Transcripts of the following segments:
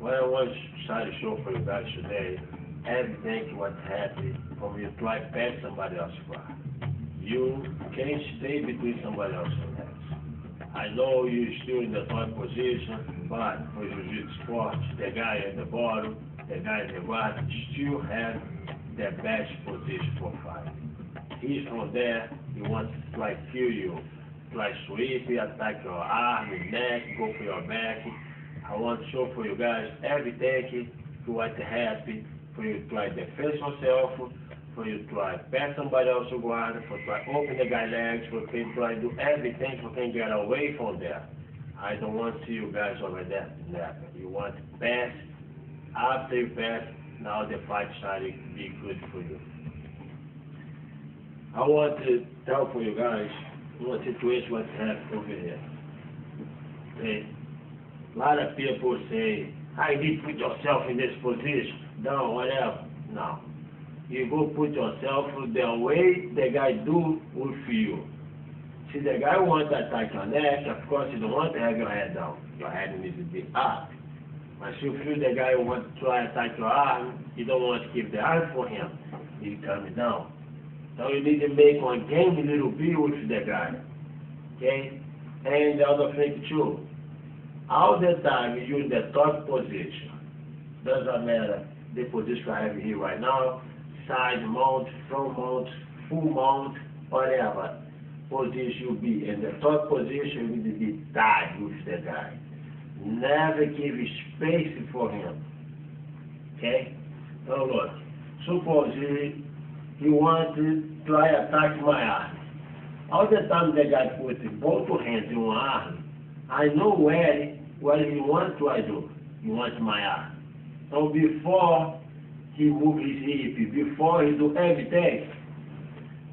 What I want to try to show for you guys today, everything what happened when you try to pass somebody else's guard. You can't stay between somebody else's legs. I know you're still in the top position, but for Jiu Jitsu sport, the guy at the bottom, the guy at the guard still have the best position for fighting. He's from there, he wants to try to kill you, try to sweep you, attack your arm, your neck, go for your back. I want to show for you guys everything to what happen for you to try to defend yourself, for you to try to pass somebody else's guard, for try to open the guy's legs, for you to try to do everything for you to get away from there. I don't want to see you guys over there. You want to pass, after you pass, now the fight started to be good for you. I want to tell for you guys what situation what happened over here. Okay. A lot of people say, I need to put yourself in this position. No, whatever. No. You go put yourself the way the guy do with you. See, the guy wants to attack your neck, of course you don't want to have your head down. Your head needs to be up. But if you feel the guy wants to try to attack your arm, you don't want to keep the arm for him. He's coming down. So you need to make one game a little bit with the guy. Okay? And the other thing too. All the time you're in the top position. Doesn't matter the position I have here right now, side mount, front mount, full mount, whatever position you be. In the top position, you need to be tight with the guy. Never give space for him. Okay? Now look, suppose he wants to try to attack my arm. All the time the guy puts both hands in one arm, I know what he wants to do. He wants my arm. So before he moves his hip, before he do everything,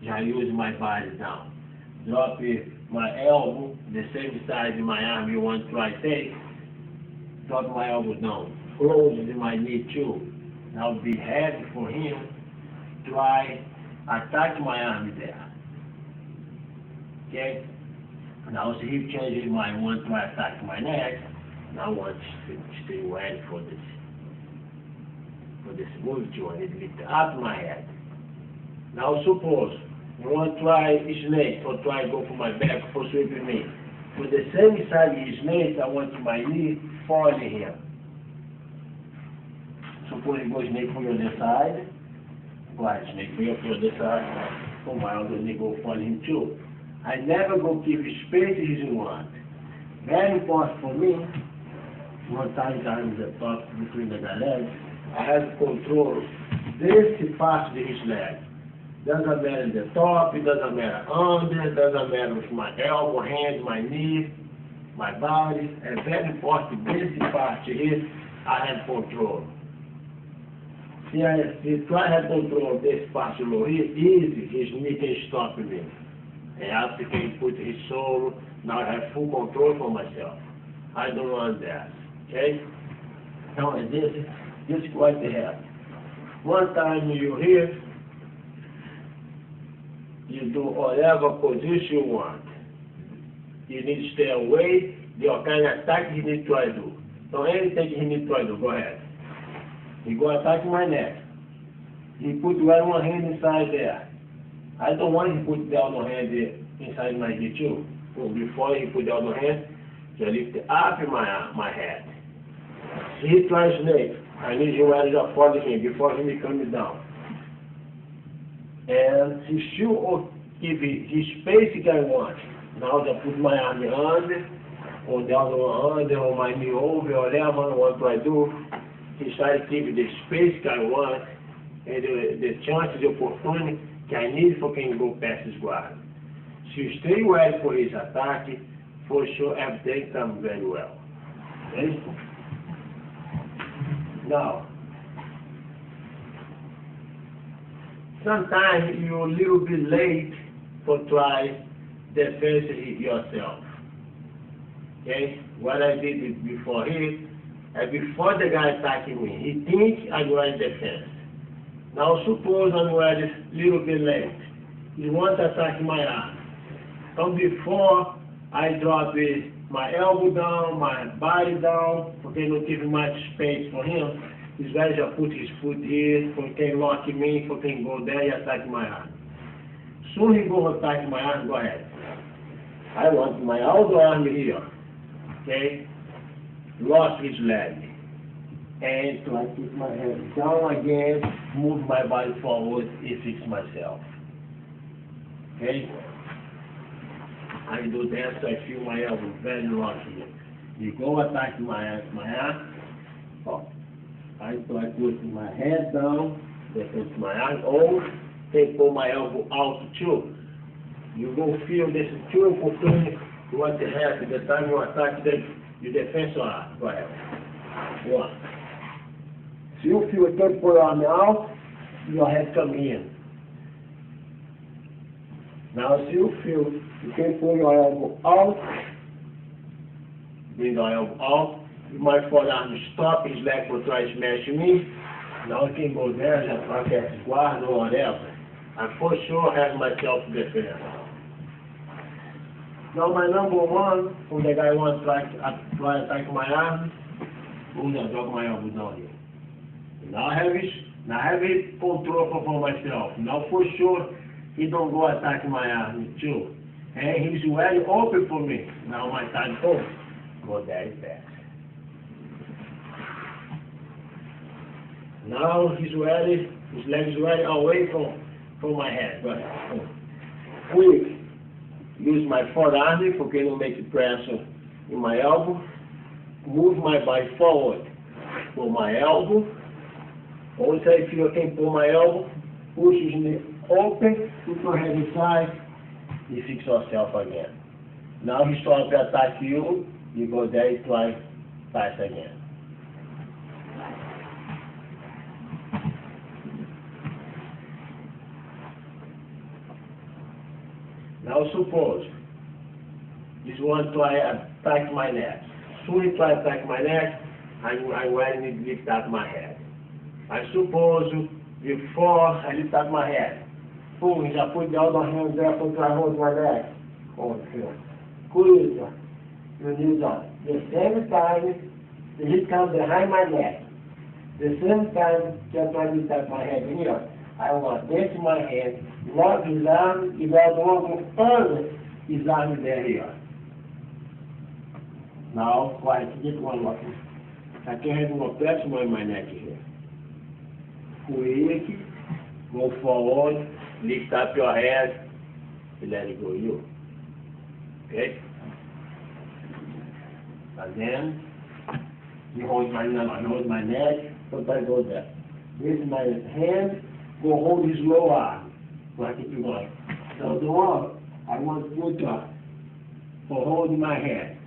I use my body down. Drop my elbow, the same side of my arm you want to try to take. Drop my elbow down. Close my knee too. Now be heavy for him. Try attack my arm there. Okay? Now see he changes his mind, want to attack my neck. Now I want to stay ready for this. For this move too, I need to lift up my head. Now suppose you want to try a snake or try to go for my back for sweeping me. For the same side of the snake, I want my knee fall in here. Suppose you go snake for your other side. Go ahead, snake for your other side. For my other knee go fall in too. I never go give space as you want. Very important for me. One time I'm the top between the legs. I have control this part of his leg. Doesn't matter the top, it doesn't matter under, it doesn't matter with my elbow, hand, my knee, my body. And very important, this part here, I have control. See, if I have control of this part below here, easy, his knee can stop me. And after he put his soul, now I have full control for myself. I don't want that. Okay? Now this is what they have. One time you're here, you do whatever position you want. You need to stay away. The kind of attack you need to try to do. So anything you need to try to do, go ahead. He go attack my neck. He put one hand inside there. I don't want him to put the other hand inside my knee too. So before he put the other hand, just lift up my head. See, he tries snake. I need you ready to follow him before he comes down. And he should give his space he can want. Now I put my arm under, or the other one under, or my knee over, or whatever I want to do. He tries to give the space I want, and the chances, the opportunity que I need for him to go past his guard. So you stay ready for his attack, for sure everything comes very well. Okay? Now, sometimes you're a little bit late for try defense yourself. Okay? What I did before him, before the guy attacking me, he thinks I'm going to defense. Now suppose I'm going a little bit late. He wants to attack my arm. So before I drop my elbow down, my body down, porque não tive much space for him. He's ready to put his foot here, for can lock me, for can go there and attack my arm. Soon he go attack my arm, go ahead. I want my other arm here, okay? Lock his leg. And so I keep my head down again, move my body forward and fix myself. Okay? I do that so I feel my elbow very locked here. You go attack my arm. Oh. I put my head down, defense my arm, or take pull my elbow out too. You go feel this two opportunity what to happen the time you attack your defense arm. Go ahead. One. So you feel a can pull your arm out, your head come in. Now if you feel you can pull your elbow out, bring your elbow out. You might fall down to stop his leg for try to smash me. Now he can go there and try to guard or whatever. I for sure have my self-defense. Now my number one, when the guy wants to try to attack my arm, I'm going to drop my elbow down here. Now I have it control for myself. Now for sure he don't go attack my arm too. And he's very open for me. Now my time comes. Go there and back. Now he's ready, his legs ready away from my head. Go ahead. Quick. Use my forearm for to make pressure in my elbow. Move my body forward for my elbow. Once I feel I can pull my elbow, push me open, put your head inside, and fix yourself again. Now he starts to attack you, you go there and try pass again. Now suppose this one try attack my neck. Soon he try attack my neck, I'm ready to lift up my head. I suppose before I lift up my head, boom, I put the other hand there to try hold my neck. Hold here. Coisa. You need that. The same time he comes behind my neck. The same time just I lift up my head here. I want this in my hand, lock his arm, e vai logo under his arm there here. Now, quiet, get one lock. I can have more flexible in my neck here. Quick, go forward, lift up your head, and let it go you. Okay? And then, you hold my neck, sometimes go there. With my hand, go hold his lower arm, like if you want. So the arm, I want to put up for holding my head.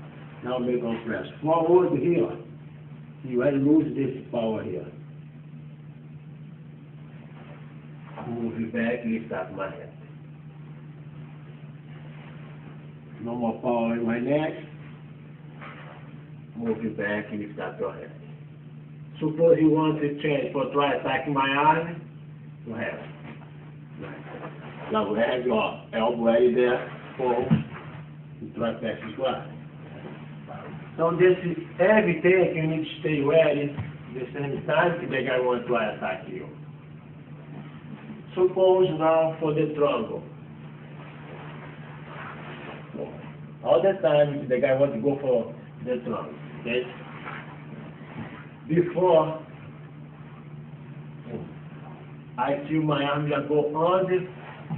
Now make on press. Forward here. You will lose this power here. Move it back, lift up my head. No more power in my neck. Move it back and lift up your head. Suppose you want to change for try attacking my arm. Go ahead. Now we have your elbow ready there for try to pass as well. So this is everything you need to stay ready at the same time if the guy wants to attack you. Suppose now for the triangle. All the time the guy wants to go for the triangle. Okay? Before I feel my arm will go under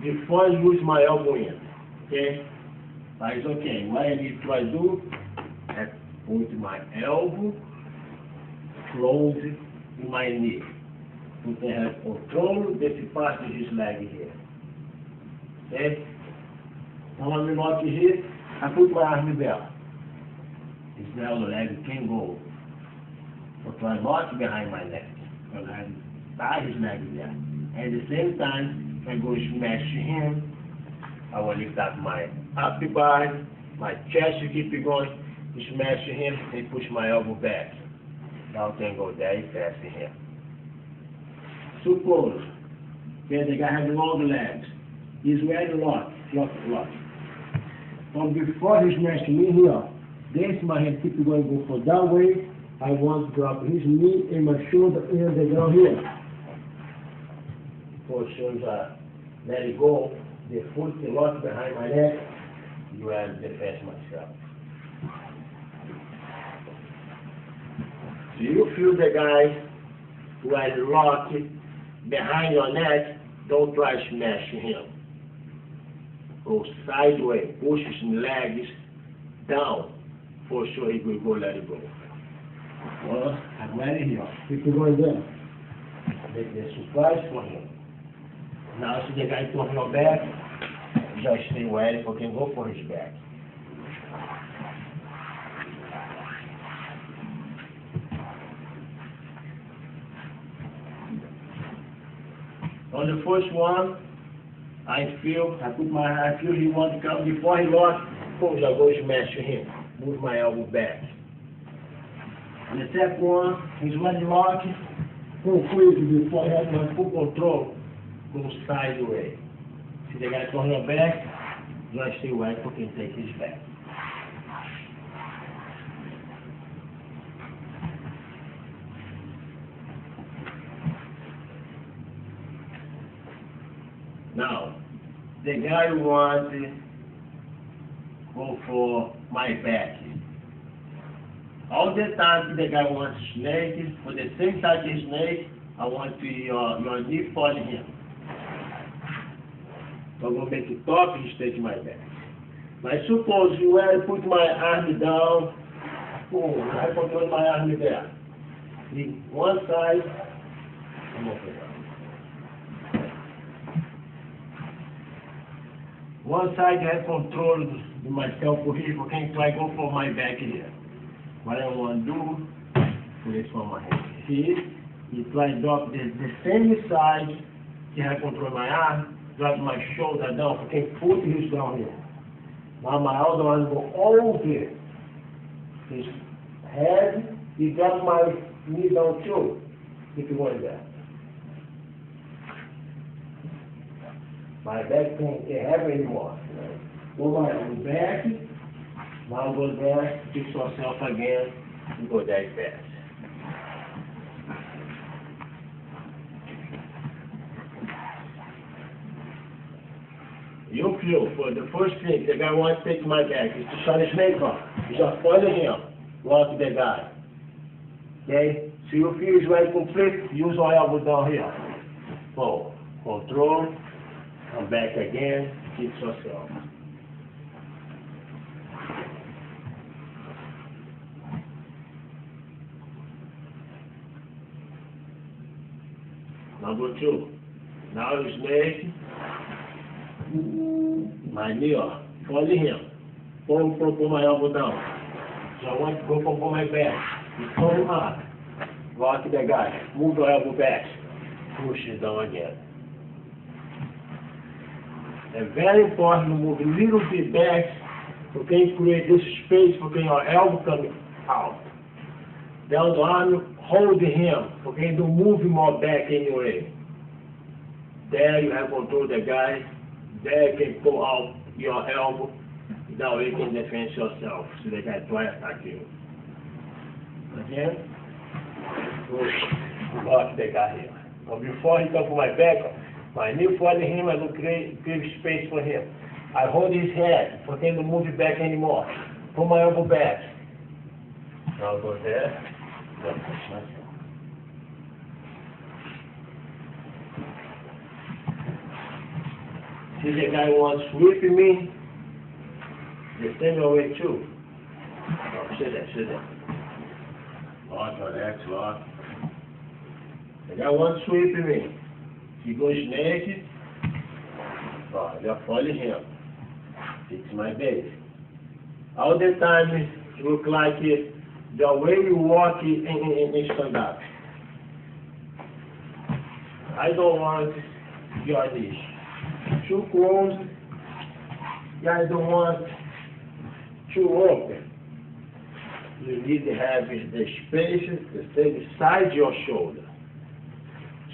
before I use my elbow in. Okay? But it's okay. What I need to do is put my elbow close to my knee. You can have control this part of his leg here. Okay? Now when we lock here, I put my arm there. His leg can go. So try not behind my neck. So I tie his leg there. At the same time, if I go smash him, I will lift up my upper body, my chest to keep it going, smash him, and push my elbow back. Now I can go there and fast him. Suppose the guy has long legs. He's wearing lock. From before he smashed me here, This my hand keep going go for that way. I want to drop his knee and my shoulder in the ground here. For sure, let it go. The foot is locked behind my neck. You have to defend myself. So you feel the guy who has locked behind your neck, don't try smashing him. Go sideways, push his legs down. For sure he will go let it go. Well, I'm ready here. Keep going there. Make the surprise for him. Now see the guy turn your back, just stay ready for him go for his back. On the first one, I feel he wants to come before he locks, boom, I go smash him. Move my elbow back. On the second one, he's ready to lock, pull quickly before he has my full control, go sideways. See the guy turn your back, just stay ready for him to take his back. Now, the guy wants to go for my back. All the time the guy wants snake, for the same type of snake, I want to your knee falling him. So I'm going to make it top and stretch my back. But suppose when I put my arm down, boom, I control my arm there. The one side, I'm over there. One side I control myself for here, okay, so I go for my back here. What I want to do, put it for my hand. See, you try to drop the same side, you have control my arm, drop my shoulder down, okay, put his down here. Now my other one go over his head, you drop my knee down too, keep it going there. My back can't have anymore. Go my back. Now go there, fix yourself again, and go that fast. You feel, for the first thing, the guy wants to take my back, is to shut his snake off. You just follow him, walk to the guy. Okay? So you feel he's ready to complete, use your elbow down here. So, control. Come back again, keep yourself. Number 2. Now his leg, my knee off. Follow him. Pull my elbow down. So I want to go for my back. You pull him up. Walk to the guy. Move your elbow back. Push it down again. It's very important to move a little bit back, okay, create this space, okay, your elbow coming out. Down the arm, hold him, okay, don't move him more back anyway. There you have control the guy, there you can pull out your elbow, that way you can defend yourself, so the guy try to attack you. Again, push, block the guy here. But before he comes for my back, my knee follow him, I will create space for him. I hold his head for him to move it back anymore. Pull my elbow back. Now go there. Then push myself. See the guy wants sweeping me. The same way too. Oh, sit there. Lock on X, lock. The guy wants sweeping me. He goes naked, oh, just follow him. Fix my base. All the time it look like it, the way you walk in stand up. I don't want your niche. Too close, I don't want too open. You need to have the space to stay beside your shoulder.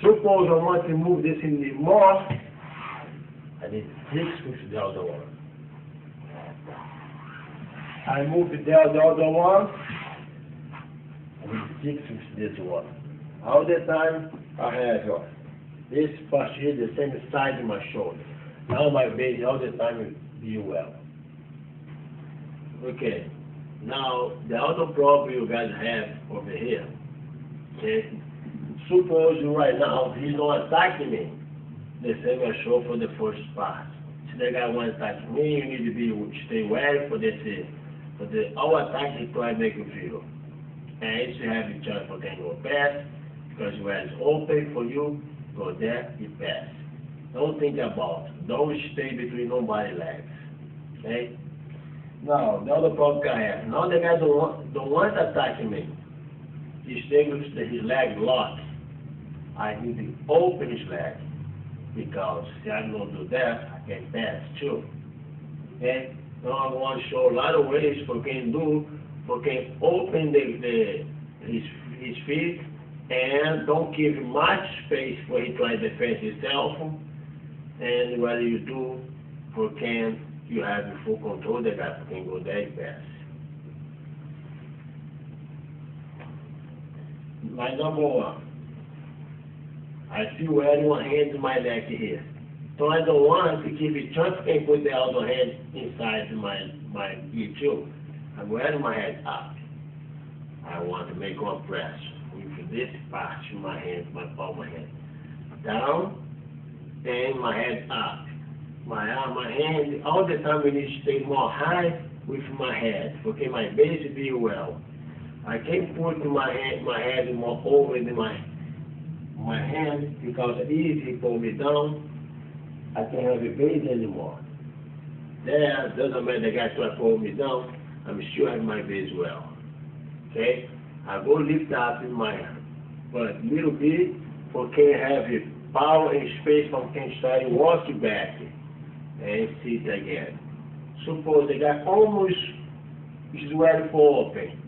Suppose I want to move this in the more, I need to fix with the other one. I move the other one, we fix with this one. All the time I have this part here, the same side of my shoulder. Now my base all the time will be well. Okay, now the other problem you guys have over here, okay, suppose right now he's not attacking me, the same I show for the first part. So the guy wants to attack me, you need to stay aware for this, for the all attack he try to make you feel. And if you have a chance for can go past, because where it's open for you, go there, you pass. Don't think about it. Don't stay between nobody's legs. Okay? Now, the other problem I have. Now the guy don't want to attack me. He stays with his leg locked. I need to open his leg. Because if I don't do that, I can pass too. Okay? Now I want to show a lot of ways for can do, for can open his feet and don't give much space for he try to defend himself. And what you do for can you have full control, the guy can go there and pass. My number one, I feel everyone hand in my neck here. So I don't want to keep it chance can put the other hand inside my ear too. I'm wearing my head up. I want to make one press with this part of my hand, my palm of my hand. Down, and my head up. My arm, my hand, all the time we need to stay more high with my head, okay, my base be well. I can't put my head more over than my hand because easy pull me down, I can't have a base anymore. There, doesn't matter the guy try to pull me down, I'm sure I have my base well. Okay? I go lift up in my but little bit, okay, have it power and space from can start to walk back and sit again. Suppose the guy almost is ready for open.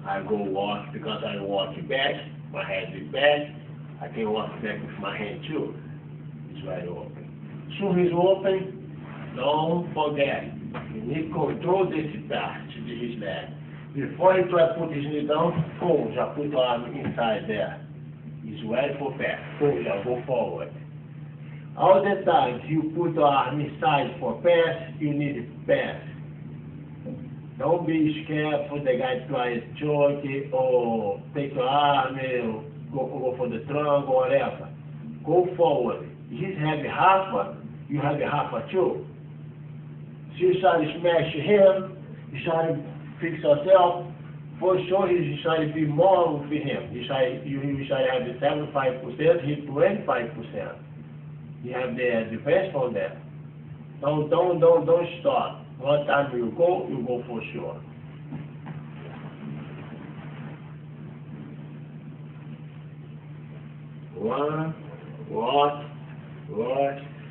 I go walk because I walk back, my head is back, I can walk back with my hand too. It's wide open. Soon he's open, don't forget, you need to control this part, his leg. Before he try to put his knee down, boom, just put the arm inside there. He's ready for pass, boom, just go forward. All the time you put the arm inside for pass, you need to pass. Don't be scared for the guy to try to choke it or take your arm or go for the trunk or whatever. Go forward. He's having half, you have a half too. So you try to smash him, you try to fix yourself, for sure you try to be more with him. You try to have the 75%, he 25%. You have the best for that. Don't stop. One time you go for sure. One, watch,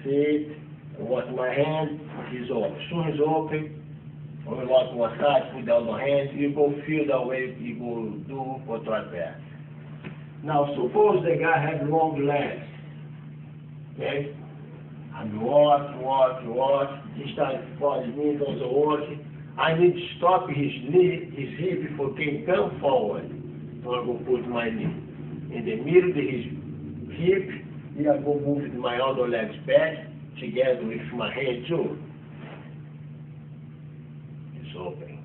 sit, watch my hand, is open. As soon as it's open, when you walk one side, put down the hand, you go feel the way you go do for try pass. Now suppose the guy has long legs. Okay? And watch, he starts falling knees on the watch. I need to stop his hip before he can come forward. So I go put my knee in the middle of his hip, and I go move my other legs back together with my hand too. It's open.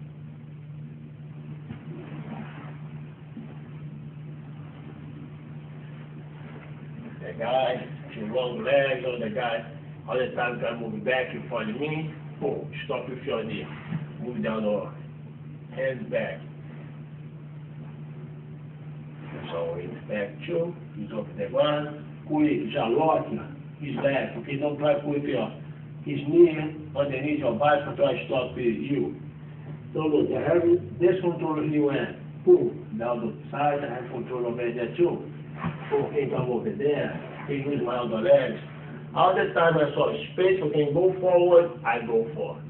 The guy, your long legs on the guy, all the time I move back in front of me, boom, stop with your knee. Move down or hands back. So it's back too, he's off the ground, quick, já lock his leg, okay, don't try to put his knee underneath your body to try to stop you. So look, I have this control here went, boom, down the side, I have control over there too. Okay, come over there. He use my other legs. All the time I saw space, I can go forward, I go forward.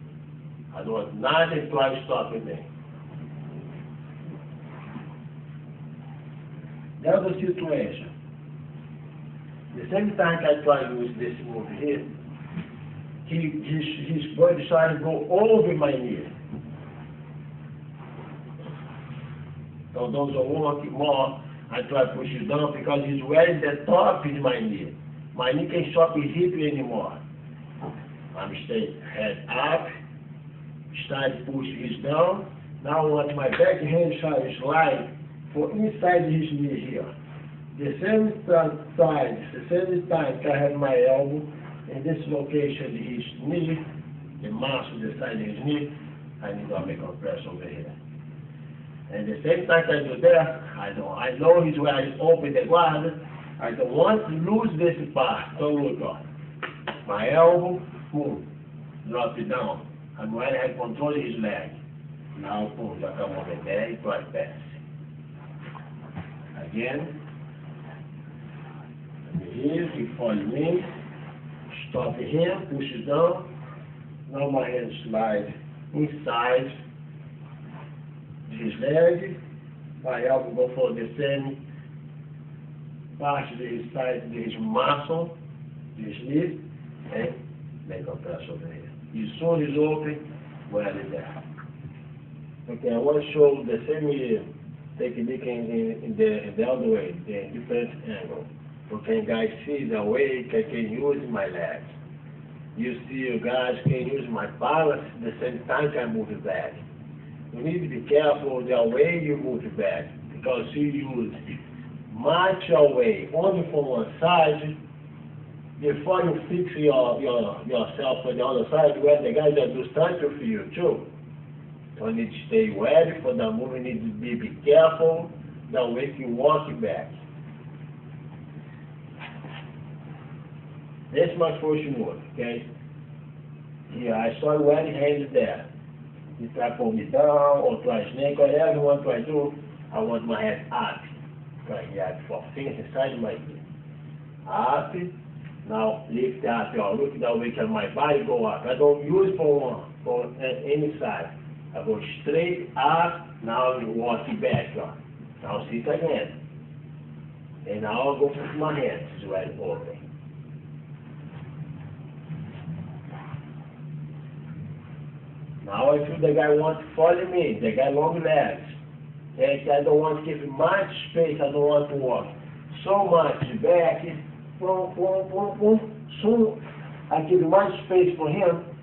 I don't want nothing to try to stop me. That was the situation. The same time I try to use this move here, his body decided to go over my knee. So those are working more. I try to push it down because he's wearing the top is my knee. My knee can't stop his hip anymore. I'm staying head up, start push his down. Now I want my backhand slide for inside his knee here. The same time I have my elbow in this location his knee, the muscle the side of his knee, I need to make a press over here. And the same time I do that, I know he's where I open the guard. I don't want to lose this part. Don't look on. My elbow, boom, drop it down. I'm right hand control his leg. Now boom, I come over there, he try pass. Again. Here, he follow me. Stop him, push it down. Now my hand slide inside his leg. My elbow go for the same part of his side, his muscle, his knee, and make a press over here. As soon as open, well in there. Okay, I want to show the same technique in the other way, the different angle. Okay, guys, see the way I can use my legs. You see, you guys can use my balance at the same time I move it back. You need to be careful the way you move it back, because you use much away only from one side. Before you fix yourself on the other side, where the guys that do structure for you too. So you need to stay ready for the move. You need to be careful the way you walk it back. This is my first move, okay? Here, I saw you ready hands there. You try to pull me down or try snake, whatever you want to do. I want my head up. Try here for fingers inside my ear. Up. Now lift up. Look that way can my body go up. I don't use for any side. I go straight up. Now you walk it back. Now sit again. And now I'll go with my hands. It's right open. Now I feel the guy wants to follow me, the guy long legs. And I don't want to give him much space, I don't want to walk so much back. Boom, boom, boom, boom. Soon I give much space for him.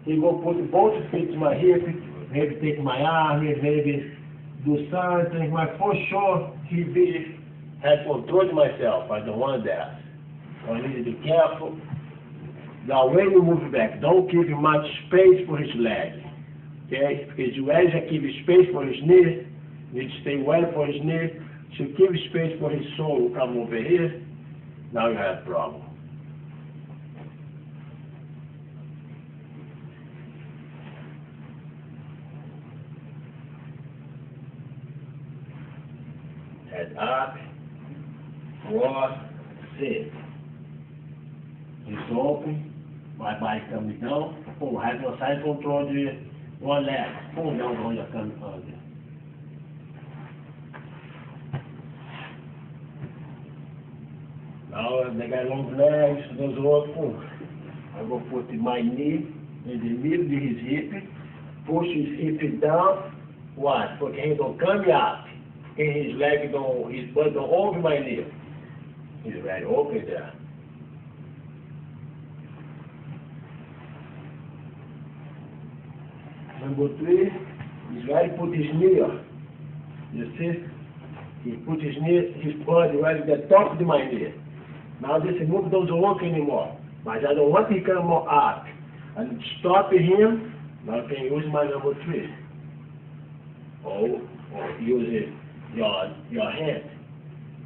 He go put both feet to my hip, maybe take my arm, maybe do something. But for sure, he has controlled myself. I don't want that. So I need to be careful. The way you move back, don't give him much space for his legs. Okay, because you as I give space for his knee, need to stay well for his knee. So give space for his soul. Come over here. Now you have a problem. Head up, cross, sit. It's open. My body coming down. Boom, have your side control here. One leg, pull down on your coming under. Now they got long legs, those are full. I go put my knee in the middle of his hip, push his hip down. What? Porque he don't come up. And his leg don't, his butt don't over my knee. He's right open there. Number 3, he's right to put his knee up. You see? He put his knee, his body right at the top of my knee. Now this move doesn't work anymore. But I don't want to come more up. And stop him, now I can use my number 3. Or use your hand.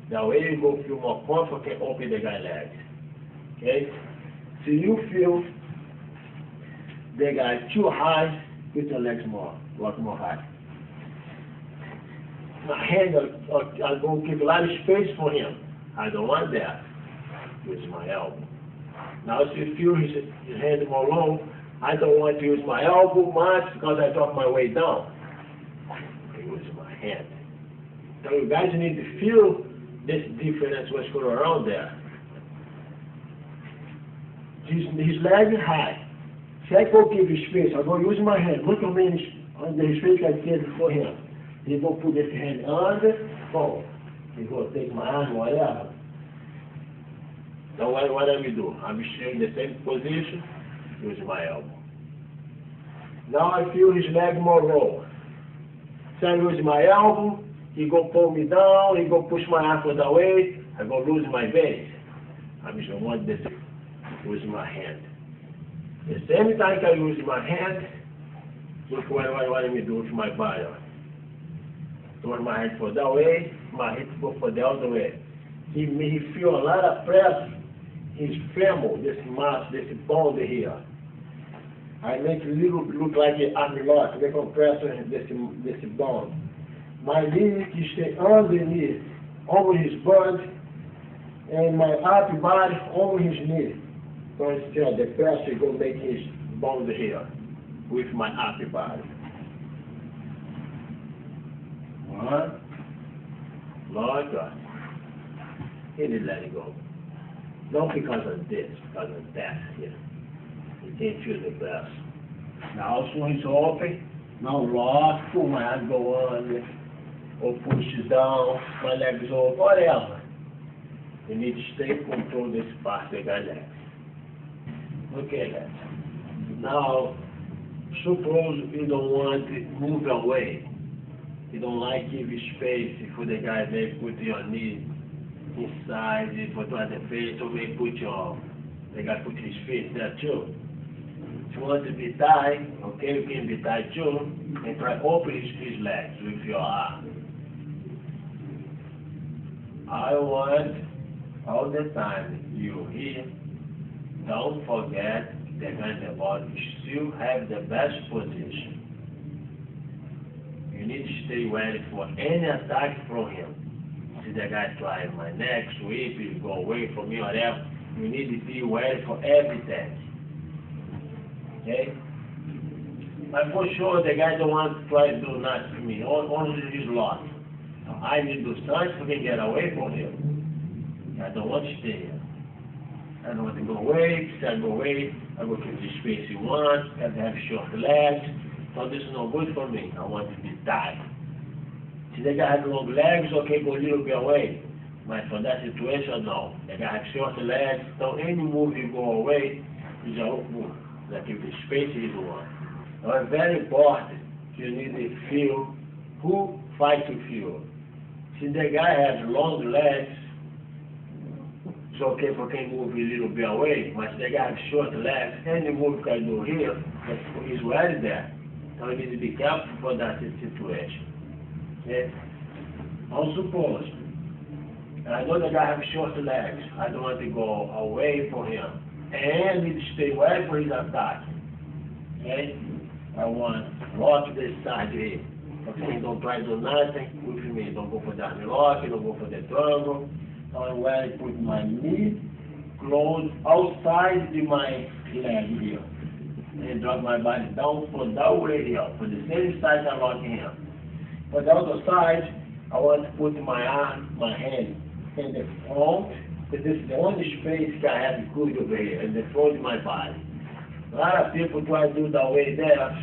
That way you go feel more comfortable, can open the guy's legs. Okay? So you feel the guy too high, put your legs more, walk more high. My hand, I'm going to give a lot of space for him. I don't want that. Use my elbow. Now if you feel his hand more low, I don't want to use my elbow much because I drop my weight down. I use my hand. So you guys need to feel this difference what's going around there. His leg is high. So I go give him space. I go use my hand. Look how many on the space I gave for him. He's going to put this hand under, boom. He's going to take my arm, whatever. Now what do? I'm still in the same position, using my elbow. Now I feel his leg more low. So I use my elbow, he go pull me down, he go push my ankles away, I go lose my base. I'm just want this use my hand. The same time I use my hand, look what I do with my body. Turn my hand for that way, my hips go for the other way. He feel a lot of pressure. His femur, this mass, this bone here. I make it look like an arm lock, the compressor in this bone. My knee is stay underneath, over his butt, and my upper body over his knee. So instead, the pressure go make his bone here with my upper body. 1, Lord God. He didn't let it go. Not because of this, because of that here. You can't feel the breath. Now swings open, now lock, pull my hand go under, or push it down, my legs over, whatever. You need to stay control this part of your legs. Okay, guys. Now, suppose you don't want to move away. You don't like give space for the guy there, put your knee inside, for the face, or maybe put the guy put his feet there too. If you want to be tight, okay, you can be tight too, and try open his legs with your arm. I want all the time you here, don't forget the handlebar still have the best position. You need to stay ready for any attack from him. See the guy try my neck, sweep, you go away from me, whatever. You need to be ready for everything. Okay? But for sure, the guy don't want to try to do nothing to me. Only his loss. I need to do something so I can get away from him. I don't want to stay here. I don't want to go away. If I go away, I go to the space you want. I have short legs. So this is not good for me. I want to be tight. See, the guy has long legs, okay, go a little bit away. But for that situation, no. The guy has short legs, so any move you go away is a hook move. Like if the space is one. Now, it's very important. You need to feel who fight to feel. See, the guy has long legs, it's okay if I can move a little bit away, but the guy has short legs, any move I do here, he's right there. So you need to be careful for that situation. Okay? Now suppose, I know the guy has short legs, I don't want to go away from him, and need to stay away for his attack. Okay? I want to lock this side here. Okay, don't try to do nothing with me. Don't go for the arm lock, don't go for the triangle. I'm going to put my knee close outside of my leg here. And drop my body down for that way here. For the same side I'm locking here. For the other side, I want to put my arm, my hand in the front. Because this is the only space I have good over here, in the front of my body. A lot of people try to do that way there.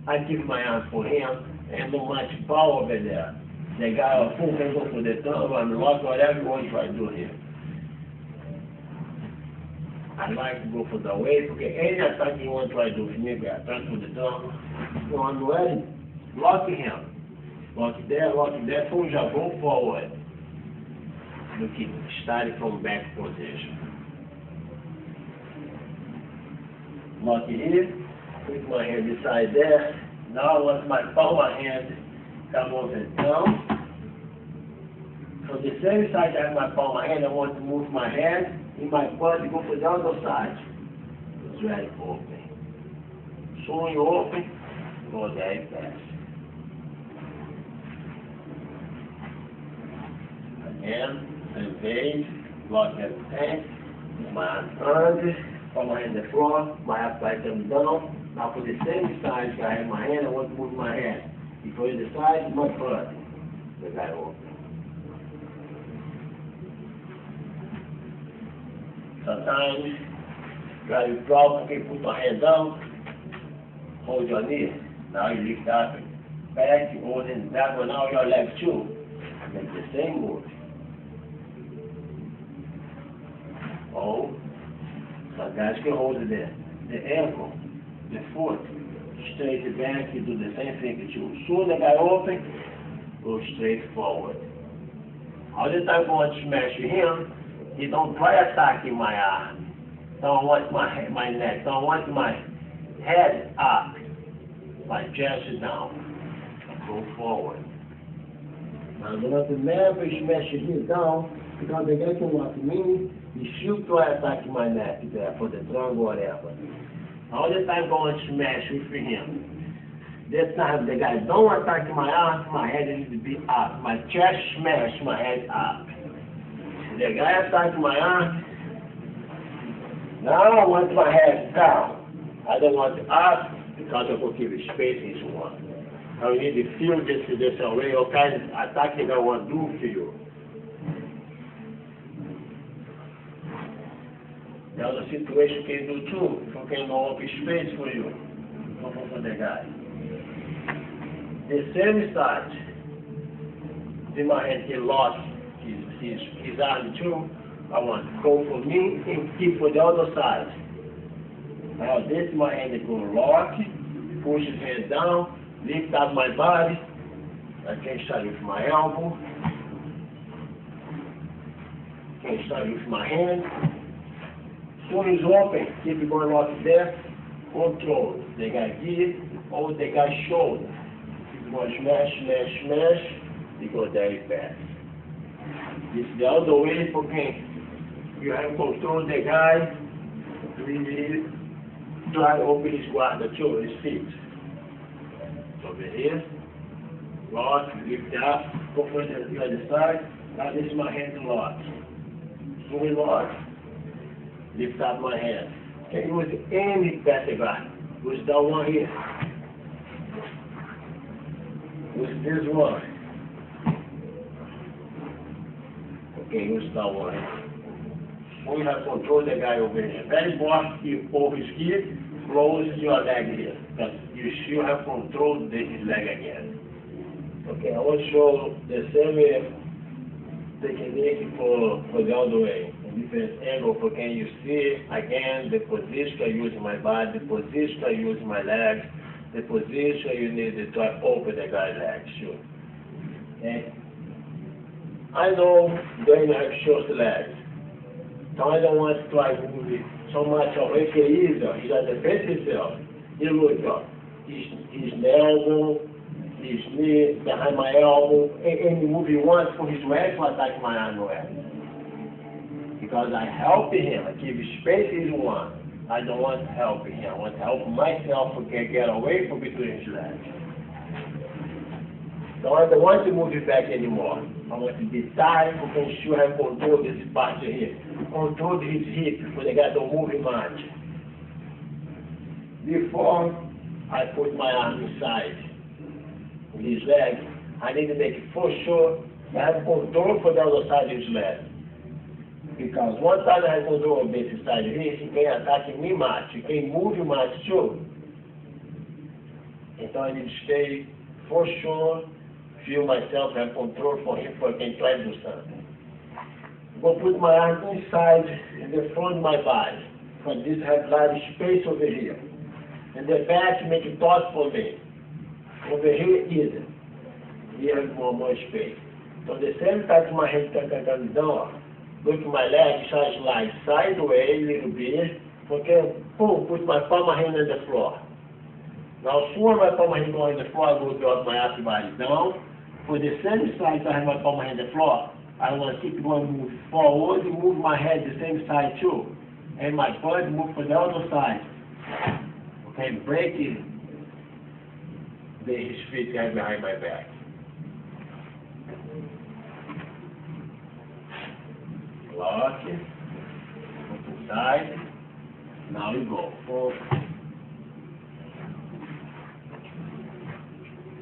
I give my arm for him. And not much power over there. The guy will pull me go for the tongue and lock whatever you want to try to do here. I like to go for the way, because any attack you want to try to do, maybe attack for the tongue, so I'm ready. Lock him. Lock there, so já go forward. You keep starting from back position. Lock it here, put my hand inside there. Now I want my palm hand come over down. So the same side I have my palm hand, I want to move my hand in my butt and go for the other side. It's very open. So you open, go there fast. Again, engage, lock everything. My hand under, palm hand in the floor, my half side comes down. Now for the same side I have my hand, I want to move my hand. Before the side, my foot. The guy open. Sometimes, guy you drop, okay, put my hand down, hold your knee. Now you lift up, back, you hold it back, but now your leg too. Make the same move. Oh, some guys can hold it there. The ankle, the foot, straight back, you do the same thing too. Soon the guy open, go straight forward. All the time going to smash him, he don't try attacking my arm. Don't want my neck, don't want my head up. My chest is down. Go forward. Now do not never smash him down, because the guy can watch me, he should try attacking my neck there for the trunk or whatever. All the time going to smash with him. This time the guy don't attack my arm, my head needs to be up. My chest smash, my head up. The guy attack my arm. Now I want my head down. I don't want it up because I will keep the space is one. Now you need to feel this array of kind of attack that I want to do for you. The other situation can do too, if you can open space for you. For the guy. The same side, in my hand he lost his arm too. I want to go for me and keep for the other side. Now this my hand is going to lock, push his hand down, lift up my body. I can start with my elbow. Can start with my hand. Soon as open, keep it going lock there. Control. The guy give, hold the guy's shoulder. Going smash, smash, smash, you go very fast. This is the other way for him. You have control the guy, really try to open his guard too, his feet. Over here, lock, lift up, go for the other side. Now this is my hand lock. Fully lock, lift up my hand. Can use any better guard. Use that one here. With this one. Okay, use that one. We have control the guy over here. Very important, you over his here, close your leg here. Because you still have control his leg again. Okay, I want to show the same technique for the other way. In different angle, for can you see again the position I use my body, the position I use my legs. The position you need to try open the guy's legs, sure. Okay? I know they have short legs. So I don't want to try to move it so much away from either. He's at the best himself. He look up. His elbow, his knee, behind my elbow, any move he wants for his leg to attack my arm leg. Because I help him, I give space he wants. I don't want to help him. I want to help myself to get away from between his legs. So I don't want to move it back anymore. I want to be tight to make sure I control this part here. Control his hip so the guy don't move him much. Before I put my arm inside his leg, I need to make it for sure I have control for the other side of his leg. Because one time I have control of this side here, he can attack me much, he can move much too. Então I need to stay for sure, feel myself, have control for him, so I can try to do something. Go put my arm inside in the front of my body. For this I have large space over here. And the back make it taut for me. Over here isn't. Here I have more space. So the same time my hand comes down. Look at my leg, slide sideways a little bit. Okay, boom, put my palm of hand on the floor. Now, soon my palm of hand on the floor, I go drop my upper body down. For the same side, I have my palm of hand on the floor. I want to keep going, move forward, move my head the same side too. And my butt move for the other side. Okay, breaking his feet behind my back. Lock it, put inside, now you go forward.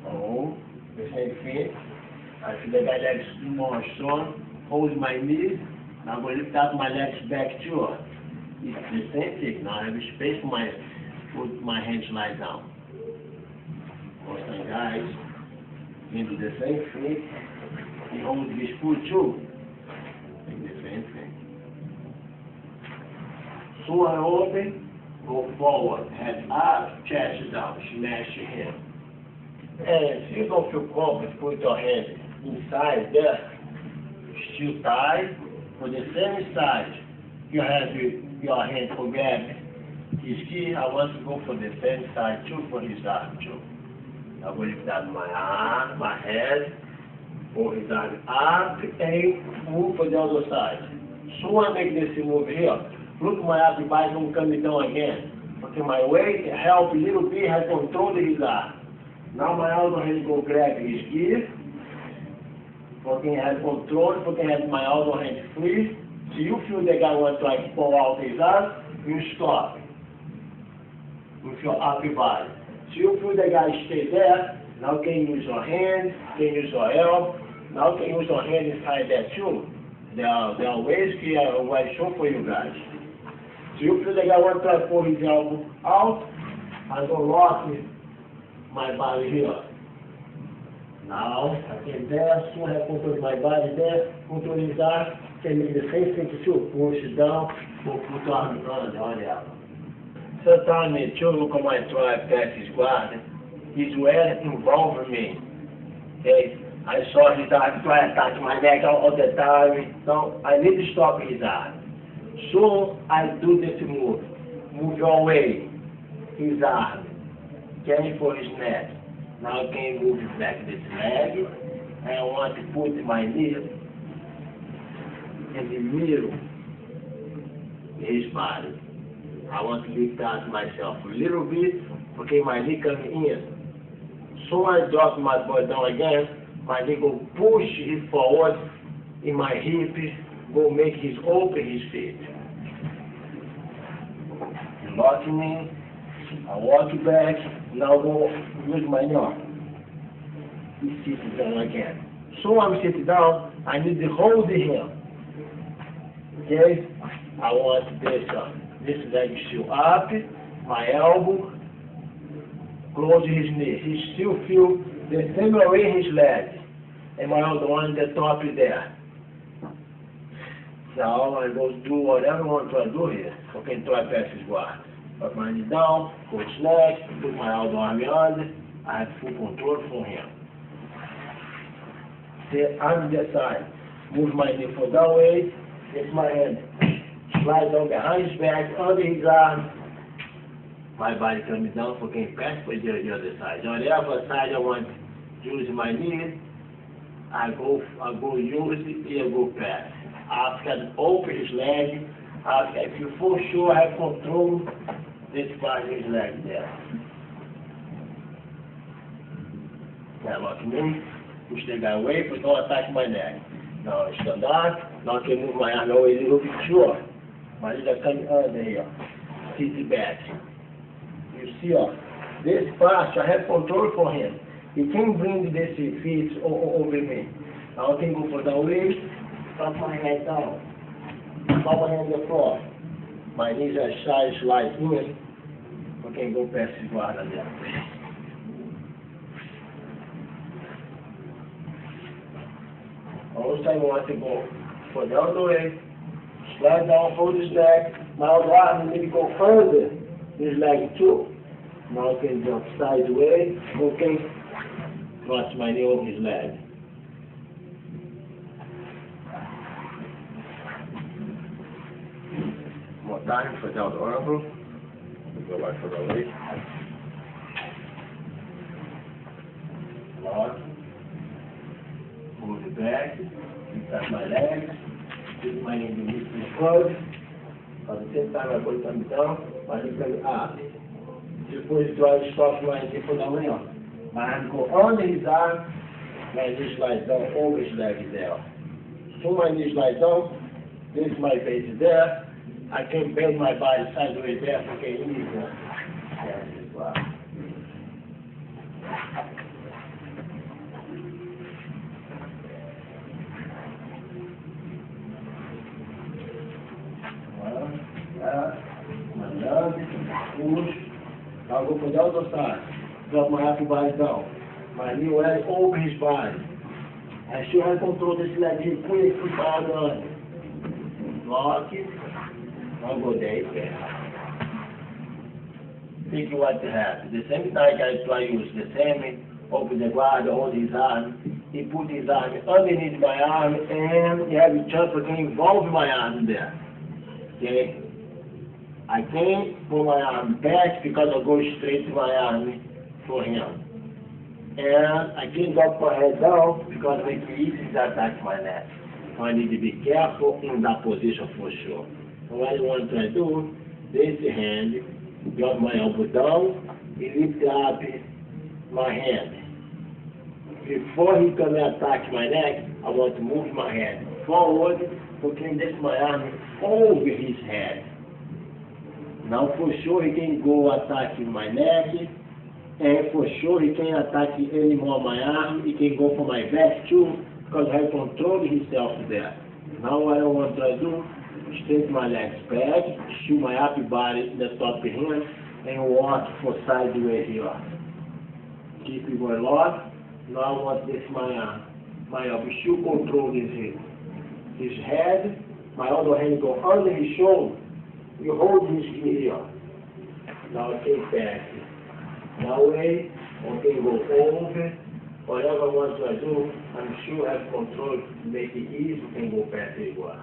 Oh, the same thing. I feel like my legs more strong, hold my knees, now I'm going to lift up my legs back too. It's the same thing. Now I have space for put my hands lie down. Awesome, guys. into the same thing. He holds his foot too. Like the same thing. So I open, go forward, head up, chest down, smash your hand. And if you don't feel comfortable, put your hand inside there, still tight. For the same side, you have your hand for grabbing his key. I want to go for the same side too, for his arm too. I will lift up my arm, my head, pull his arm up, and move for the other side. So I make this move here. Look my upper body don't come down again. Okay, my weight help a little bit, has control his arm. Now my other hand go grab his key. Okay, have control, okay, have my other hand free. So you feel the guy wants to like pull out his arm, you stop with your upper body. So you feel the guy stay there, now can use your hand, can use your elbow, now can use your hand inside that too. There are ways here I will show for you guys. So you feel the guy wants to pull his elbow out, I go lock my body here. Now I can there, soon I control my body there, control his arm, can make the same thing too. Push it down, or put your arm under, olha. Sometimes too, look at my try past his guard. His way involved me. Okay? I saw his arm try to touch my neck all the time. So I need to stop his arm. So I do this move. Move your way. His arm. Can for his neck. Now I can move back this leg. And I want to put my knee in the middle of his body. I want to lift out myself a little bit, okay, my knee coming in. So I drop my butt down again, my knee go push it forward in my hip, go make his open his feet. Lock me, I walk back, now go use my knee. He sits down again. So I'm sitting down, I need to hold him. Okay, I want this leg still up, my elbow, close his knee. He still feel the same way his leg. And my other one the top is there. Now I go do whatever I want to do here. Okay, try pass his guard. Put my knee down, go slack, put my other arm under. I have full control from him. The arm the side. Move my knee for that way, lift my hand. Slide down behind his back, under his arm. My body comes down for getting past for the other side. On the other side I want to use my knee. I go use it, here go past. After I open his leg, after if you for sure have control this part of his leg there. Now look me, push the guy away, but don't attack my neck. Now I stand up, now I can move my arm away a little bit sure. My legs are coming under here. Sit back. You see, this part I have control for him. He can bring this feet over me. Now I can go for the way, put my head down. Put my hand on the floor. My knees are slide in. I can go past his guard there. All the time I want to go for the other way. Slide down, hold his leg. Now the arm need to go further. His leg too. Now I can jump sideways. Okay. Cross my knee over his leg. More time for the other elbow. Go back for the leg. Lock. Move it back. Lift up my legs. Put my knee beneath the foot. At the same time, I put them down, my knee comes up. Depois do stop my knee for the manhã. My hand go under his arm, my knee slides down over his leg there. So my knee slides down, this is my base there. I can bend my body sideways there, okay, easy. Yes, as well. Push. I'll go for the other side. Drop my upper body down. My knee well over his body. I should have control this leg here quick, hold on. Lock it. Now go there, think what happened. The same time I try to use the same, open the guard, hold his arm. He put his arm underneath my arm and he have a chance to involve my arm there. Okay? I can't put my arm back because I go straight to my arm for him. And I can't drop my head down because it makes me easy to attack my neck. So I need to be careful in that position for sure. So what I want to do, this hand, drop my elbow down, and lift up my hand. Before he can attack my neck, I want to move my hand forward, putting this my arm over his head. Now for sure he can go attacking my neck, and for sure he can attack any more my arm, he can go for my back too, because I control himself there. Now what I want to do, straight my legs back, shoot my upper body in the top of him, and walk for sideways here. Keep it going locked. Now I want this my arm. My elbow should control his head, my other hand go under his shoulder. You hold his here. Now take back. Now way, okay, go over. Whatever I want to do, I'm sure I have control to make it easy and go back to igual.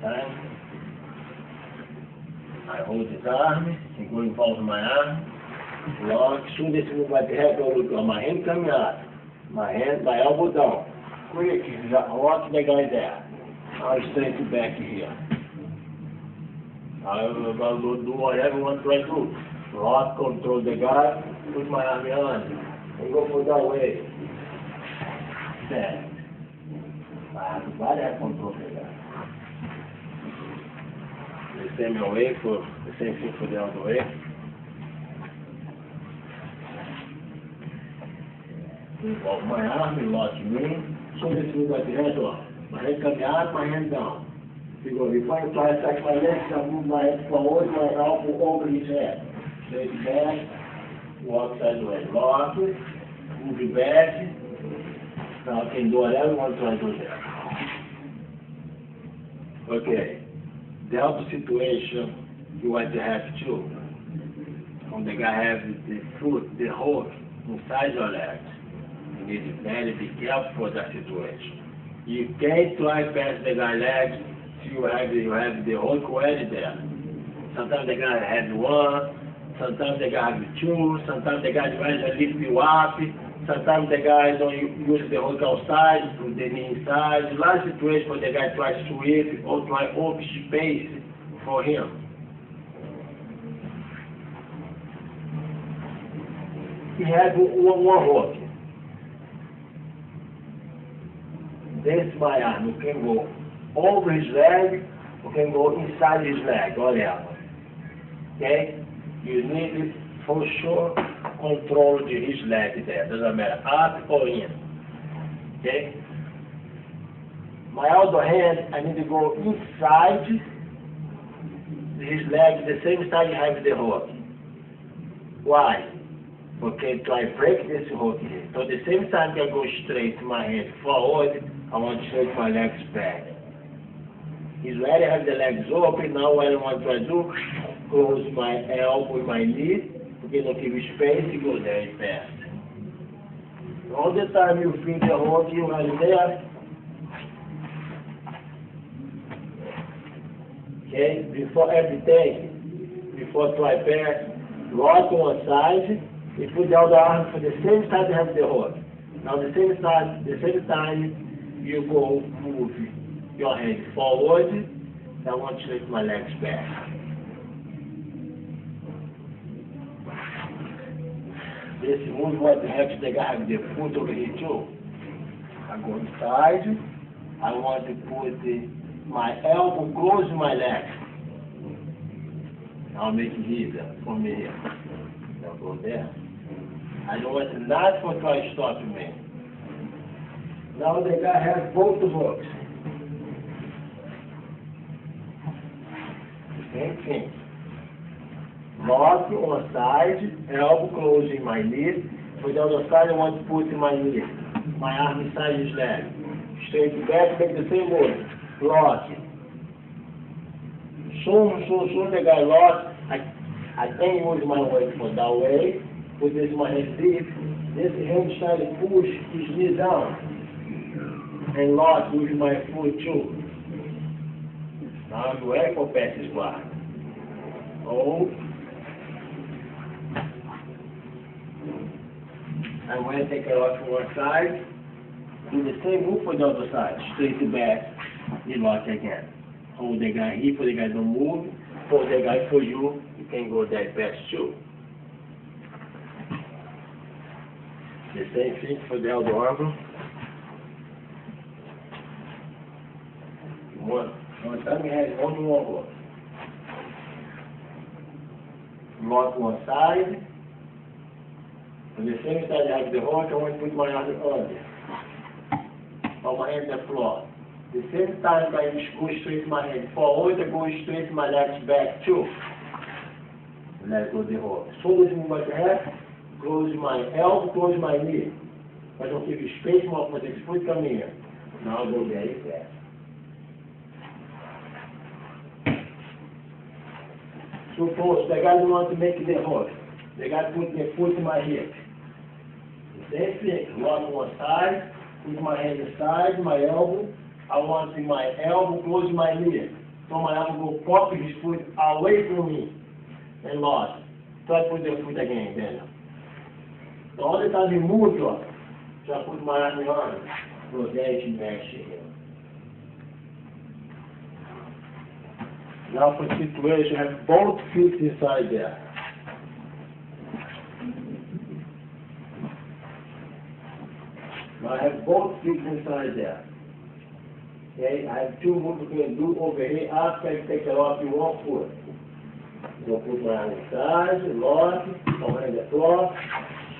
Time. I hold his arm, and go involve my arm. Lock, soon this move by the head, my hand coming out. My hand, my elbow down. Quick, lock the guy there. Now straight back here. I will do whatever I want to do. Lock, control the guy, put my arm on, and go for that way. There. Agora é control the guy. The same way for the same thing for the other way. Involve my arm, lock me. So this is like the head off. My head coming out, my hand down. Before I try to attack my legs, I move my head forward, my elbow over his head. Straight back, walk sideways. Lock it, move it back. Now I can do whatever I want to do there. Okay. The other situation, you want to have too. When the guy has the foot, the hook inside your legs. You need to very be careful for that situation. You can't try past the guy's legs till you have the hook already there. Sometimes the guy has one, sometimes the guy has two, sometimes the guy tries to lift you up, sometimes the guy don't use the hook outside, put the knee inside. A lot of situations where the guy tries to whip or try to open space for him. He has one hook. This is my arm. You can go over his leg, you can go inside his leg, whatever. Okay? You need it for sure control his leg there. Doesn't matter, up or in. Okay? My other hand, I need to go inside his leg, the same side you have the hook. Why? Okay, try to break this hook here. So the same time I go straight my hand forward, I want to straight my legs back. He's ready to have the legs open. Now what I want to do, close my elbow with my knee, because don't give you space to go there fast. All the time you feel the hook, you are there. Okay, before everything, before try pass, lock one side, you put the other arm for the same side you have the hook. Now the same time you go move your hand forward, I want to lift my legs back. This move what the heck the guy have the foot over here too. I go inside, I want to put my elbow close to my leg. I'll make it easier for me here. I'll go there. I don't want not for try to stop me. Now the guy has both the hooks. Same thing. Lock on side, elbow closing my knee. For the other side, I want to put my knee. My arm inside his leg. Straight back, make the same move. Lock. Soon the guy lock. I can use my weight for that way. Put this my hand deep. This hand side push his knee down. And lock with my foot too. Now you have for passes guard. Hold. I'm going to take it off from one side. Do the same move for the other side. Straight to back. You lock again. Hold the guy here for the guy don't move. Hold the guy for you. You can go that back too. The same thing for the elbow arm. One time we had only one hook. Lock one side. On the same side I have the hook, I want to put my arm under. Or my hand on the floor. The same time I go straight my hand forward, I go straight my legs back too. Let go the hook. So as move my head, close my elbow, close my knee. Mas não tive space more for this foot come here. Now I'll go very fast. Suppose the guy want to make the hook. The guy put the foot in my hip. The same thing. Lock one side, put my hand inside, my elbow. I want my elbow close my knee. So my elbow go pop his foot away from me. And lock. Try to put the foot again then. The only time you move, ó, so I put my arm on. Rotate and mesh here. Now for situation, I have both feet inside there. Now I have both feet inside there. Okay, I have two moves we can do over here after I take it off in one foot. So put my arm inside, lock, my hand on the floor,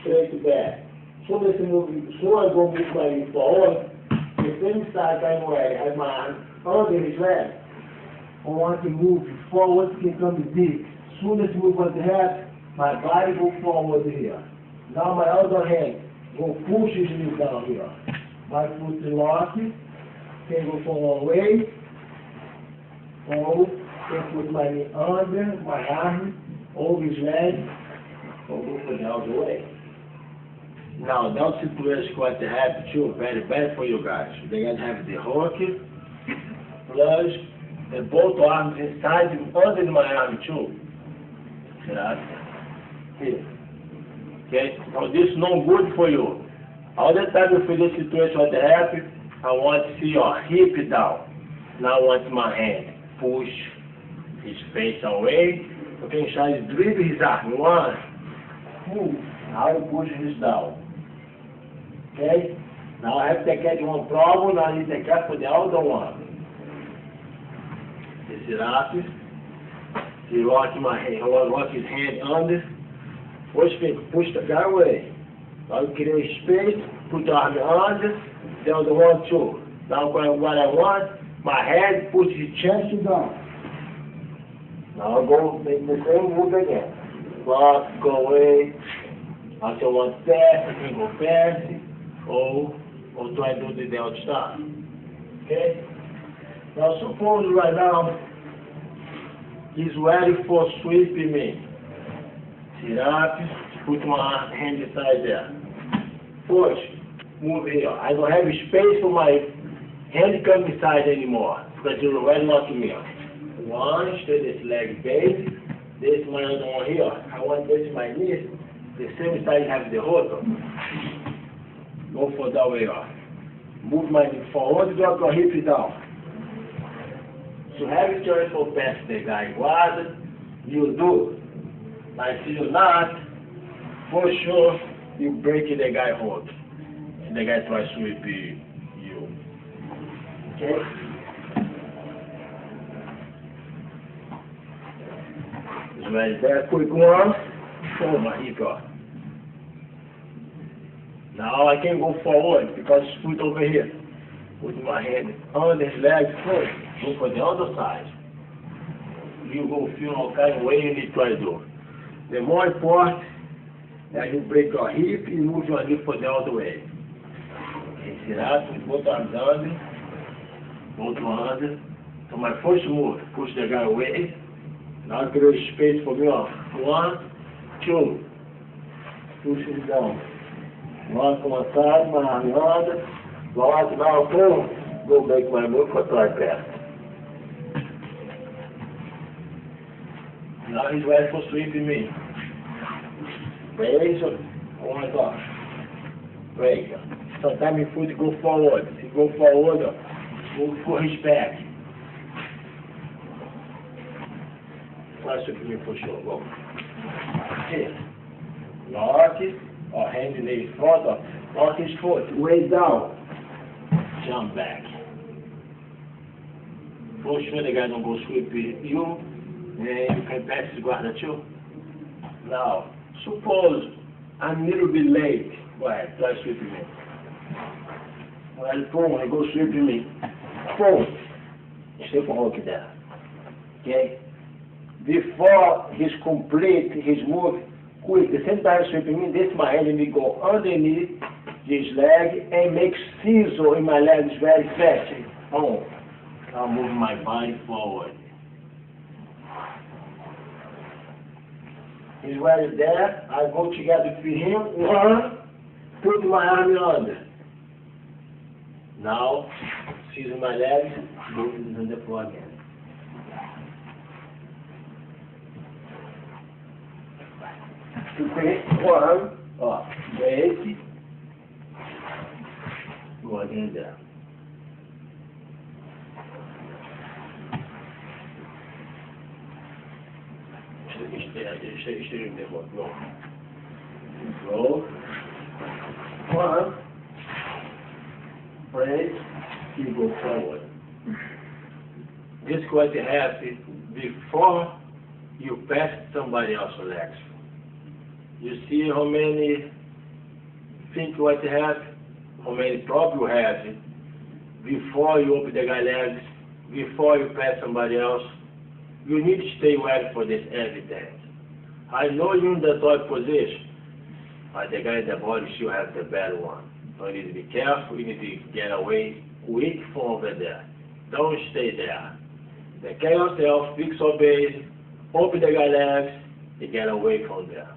straight to back. So I go move my knee forward, the same side I'm wearing, I have my arm under his leg. I want to move forward, can come deep. Soon as I move on the head, my body go forward here. Now my other hand go push his knee down here. My foot lock, can go from one way, hold, can put my knee under, my arm, over his leg, or go for the other way. Now that situation quite happen too, very bad for you guys. They gotta have the hook, flush, and both arms inside and under my arm too. Here. Okay, now this is no good for you. All the time you feel this situation what happen, I want to see your hip down. Now I want my hand push his face away. You can try to dribble his arm. One, two. Now you push his down. Okay? Now I have to catch one problem, now I need to catch for the other one. This is up. He lock my hand, lock his hand under. Push the guy away. Now you create space, put the arm under, the other one too. Now what I want, my head push his chest down. Now I'll go make the same move again. Lock, go away. After one pass, I can go fast. Or try to do the outside. Okay? Now suppose right now he's ready for sweeping me. Sit up, put my hand inside there. Push, move here. I don't have space for my hand come inside anymore because you're already locking me up. One, straight this leg base. This my other one here. I want this my knee. The same side have the hook. Go for that way off. Move my knee forward, drop your hip down. So have a choice for pass the guy. What you do? Like if you not, for sure you break the guy hold. And the guy tries to sweep you. Okay? So right there, quick one. Oh my hip off. Now I can go forward because foot over here. Put my hand on his leg first. Go for the other side. You go feel all kind of way you need to try to do. The more important that you break your hip and move your hip for the other way. Inspirado, both arms under, both under. So my first move, push the guy away. Now create space for me off. 1, 2. Push him down. One from one side, my arm under. Block, now boom. Go back my move for third pass. Now he's ready for sweeping me. Raise, point off. Break. Sometimes your foot go forward. If you go forward, move for his back. Try sweeping me for sure. Go. Here. Lock it, or hand in the front, or lock his foot. Way down. Jump back. For sure the guy don't go sweep you, and you can pass his guarda too. Now, suppose I'm a little bit late. Go ahead, try sweeping me. Well, boom, he goes sweeping me. Boom. Stay for hook there. Okay? Before he's complete his move, quick, the same time sweeping me, this my enemy go underneath his leg and make scissor in my legs very fast. Boom. Now move my body forward. He's right there. I go together with him. 1, put my arm under. Now, scissor my legs, both is on the floor again. Okay, 1, break. Go again there. Stay there. Go. Go. 1. Break. You go forward. This is what you have before you pass somebody else's legs. You see how many things what you have, how many problems you have before you open the guy's legs, before you pass somebody else. You need to stay ready for this every day. I know you're in the third position, but the guy in the body still has the better one. So you need to be careful, you need to get away quick from over there. Don't stay there. Take care of yourself, fix your base, open the guy's legs, and get away from there.